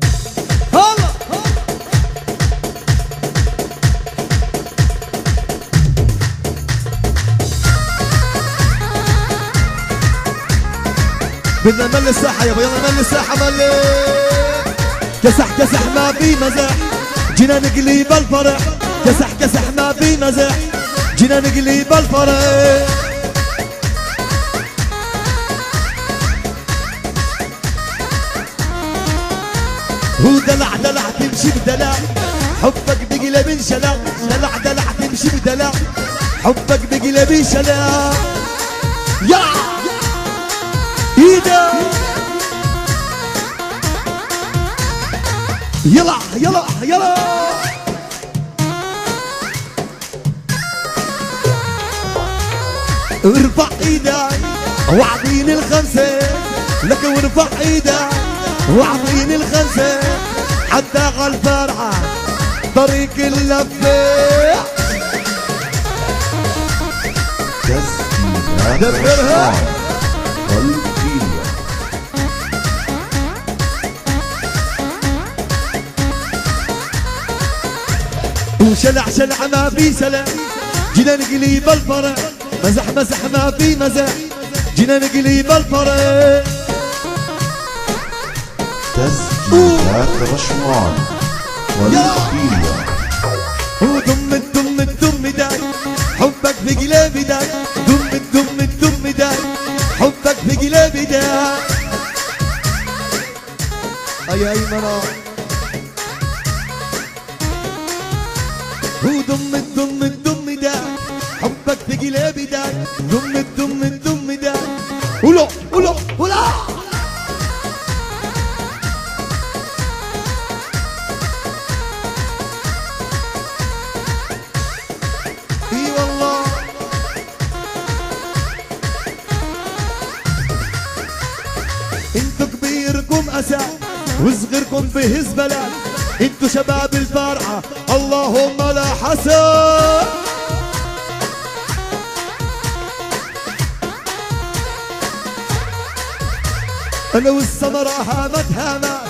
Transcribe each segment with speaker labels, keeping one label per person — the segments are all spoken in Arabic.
Speaker 1: هلا بدنا نملي الساحة يابا، يلا نملي الساحة ملي. كسح كسح ما في مزح، جينا نقلب الفرح. كسح كسح ما في مزح، جينا نقلب الفرح. هو دلع دلع تمشي بدلع، حبك بقلب انشلع. دلع دلع تمشي بدلع، حبك بقلب انشلع. يا ايده يلا يلا يلا. ارفع ايدك واعطيني الخمسة لك، وارفع ايدك واعطيني الخمسة حتى على الفرحة طريق اللفة. دبرها وشلع شلع ما في سلع، جينا نقلب الفرح. مزح مزح ما في مزح، جينا نقلب الفرح.
Speaker 2: تسجيلات رشوان والكيليا.
Speaker 1: ودم الدم الدم داي، حبك في قلبي داي. دم الدم الدم داي، حبك في قلبي داي. اي ايمنة. ودم الدم الدم داي، حبك في قلبي داي. دم الدم الدم داي. ولا ولا ولا. اي والله انتو كبيركم اسى وصغيركم فيه زبلة. انتو شباب الفرحة اللهم لا حسن. انا والسمرة هامت هامت،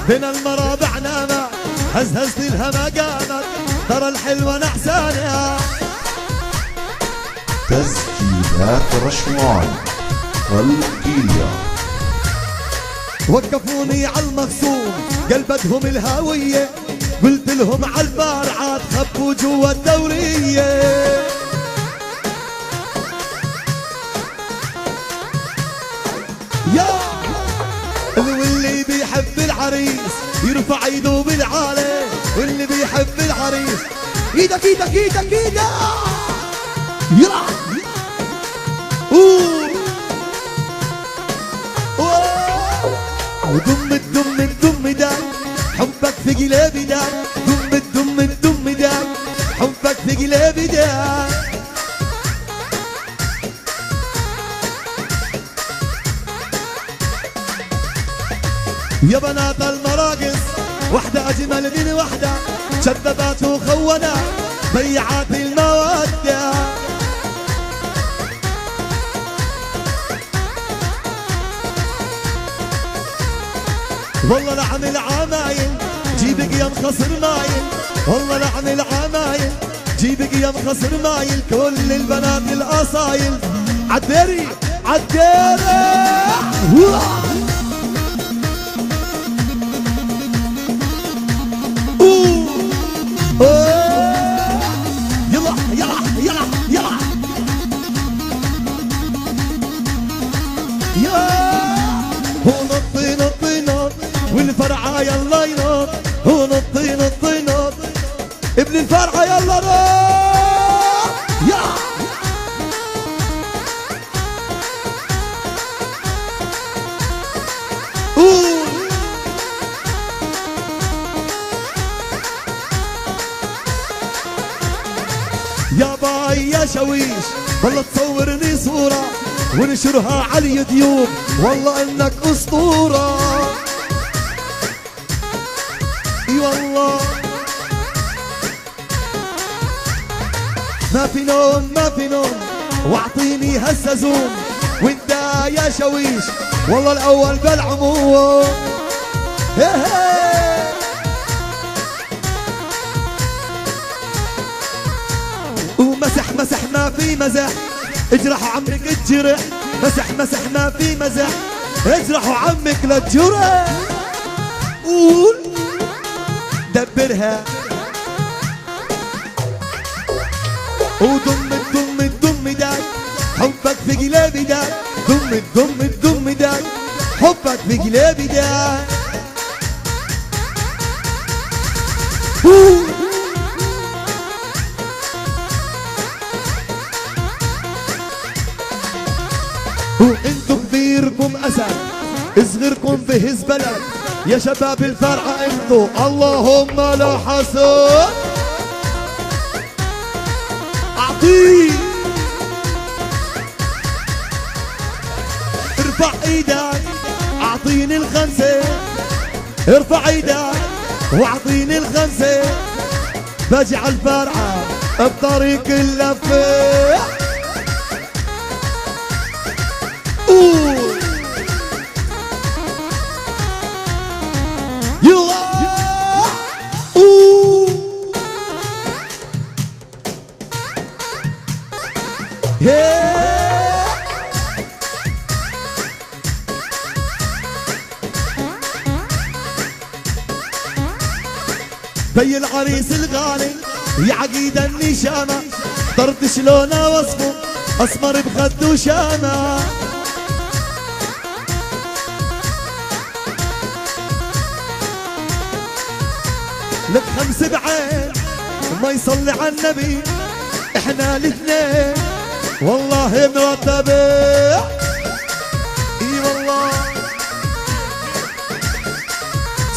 Speaker 1: بين المرابع نامت. هزهزت الهما قامت، ترى الحلوة نعسانة.
Speaker 2: تسجيلات رشوان والكيليا.
Speaker 1: وقفوني على المخصوم قلبتهم الهاوية، قلت لهم على الفرحة تخبوا جوا الدورية. يا واللي بيحب العريس يرفع ايده بالعالي. واللي بيحب العريس ايدك ايدك ايدك ايدك. يلا ودم الدم الدم داي، حبك في قلبي داي. دم الدم الدم داي، حبك في قلبي داي. يا بنات المراقص وحدة أجمل من وحدة، شذبات وخونة بيعات المودة. والله لعمل عمايل جيبك يا مخسر مايل. والله لعمل عمايل جيبك يا مخسر مايل. كل البنات الأصايل عالديري عالديري. يلا يلا يلا يلا يا هو نطي نطي نط والفرعة يلا ينط. هو نطي نطي نط ابن الفرعة يلا نط. يا يا باي يا شويش والله تصورني صورة ونشرها على اليوتيوب، والله انك اسطورة. اي والله ما في نوم ما في نوم، واعطيني هسه زوم. وانت يا شويش والله الاول بالعموم. هي هي مزح اجرح عمك الجرح مسح مسح ما في مزح اجرح عمك للجرح قول دبرها ودم الدم الدم داي حبك في قلبي داي دم الدم الدم داي حبك في قلبي داي انتو كبيركم اسد صغيركم بهز بلد يا شباب الفرعة انتو اللهم لا حسد اعطيه ارفع ايدك اعطيني الخمسة ارفع ايدك واعطيني الخمسة باجي على الفرعة بطريق اللفة بي العريس الغالي يا عقيد النشامة طرت شلونه وصفه اسمر بخد وشامة لك خمس بعين ما يصلي على النبي احنا الاثنين والله مرتبين اي والله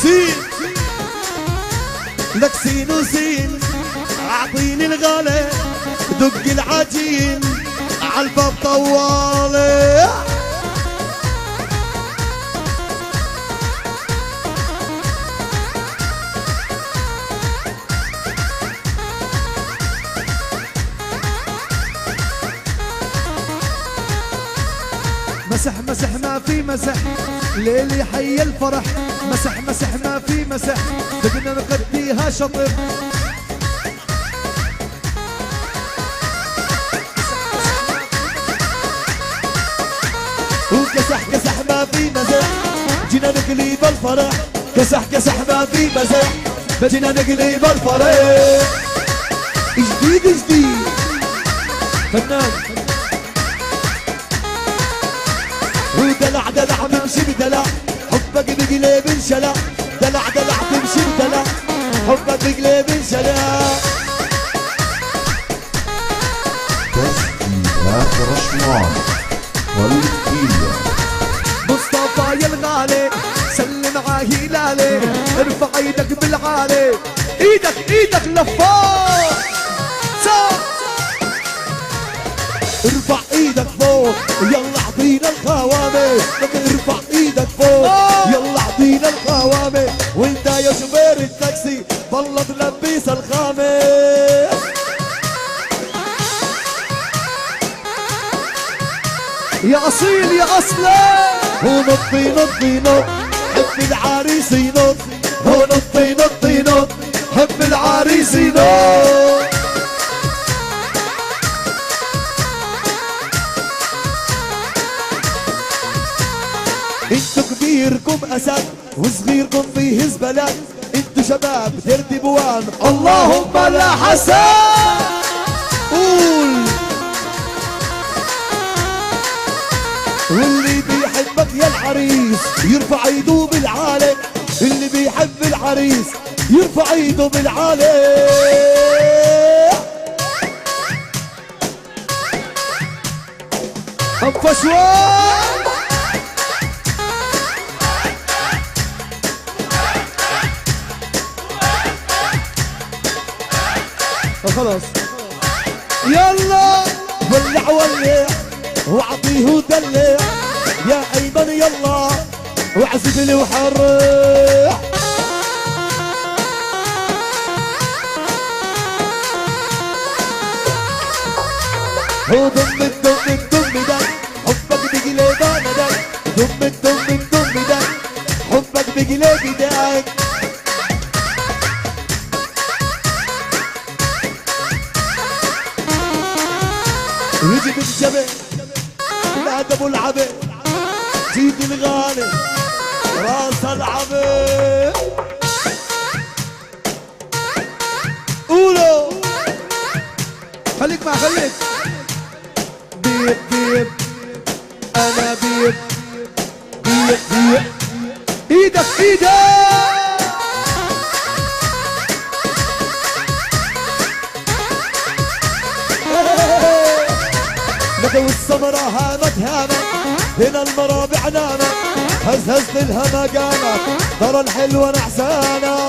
Speaker 1: سين لك سين وسين اعطيني الغالي دق العجين عالباب طوالي مسح مسح ما في مسح ليلي حي الفرح مسح مسح ما في مسح بدنا نقضيها شطر وكسح كسح ما في مسح جينا نقلي بالفرح كسح كسح ما في مسح بدنا نقلي بالفرح جديد جديد فنان ودلع دلع بمشي بدلع حبك بقلب انشلع دلع دلع تمشي بدلع حبك بقلب انشلع
Speaker 2: تسجيلات رشوان والقيلة
Speaker 1: مصطفى يا الغالي سلم عهيلالي ارفع ايدك بالعالي ايدك ايدك لفوق ارفع ايدك فوق يلا اعطينا القوامي ارفع ايدك فوق يلا اعطينا القوامي وانت يا شوفير التاكسي ضل تلبس الخامة يا اصيل يا اصلي ونطي نطي نط حب العريس ينط ونطي نطي نط حب العريس ينط انتو كبيركم اسد وصغيركم فيه زبلات انتو شباب دير بوان اللهم لا حسد قول واللي بيحبك يا العريس يرفع ايده بالعالي اللي بيحب العريس يرفع ايده بالعالي هفا شوي خلاص يلا ولع ولع واعطيه ودلع يا ايمن يلا واعزف لي وحرح ودم الدم الدم ده حبك بقلب انا ده دم الدم الدم ده حبك بقلب ده بالجبل نادى ابو العبد جيد الغالي راس العبد قولوا
Speaker 3: خليك مع خليك.
Speaker 1: بيب بيب انا بيب بيب بيب ايدك ايدك لك والسمرة هامت هامت هنا المرابع نامت هزهز للهما قامت ترى الحلوة نعسانة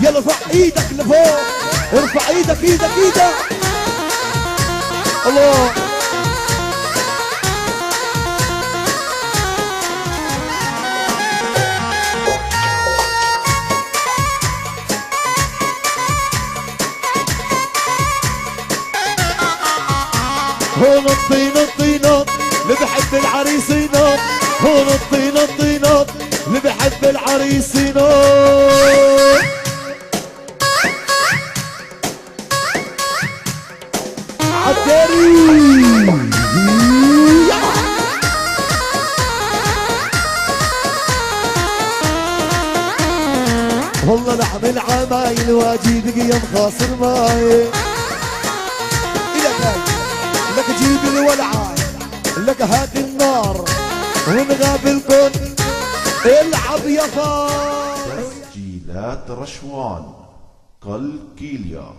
Speaker 1: يلا ارفع ايدك لفوق ارفع ايدك ايدك ايدك الله هون الطين الطينات اللي بحب العريس ينط هون الطين الطينات اللي بحب العريس ينط عالداري والله لحم العمايل واجي قيم خاصر ماي لك جيب الولعة لك هات النار ونغاب الكون العب يا فار
Speaker 2: تسجيلات رشوان قلب كيليا.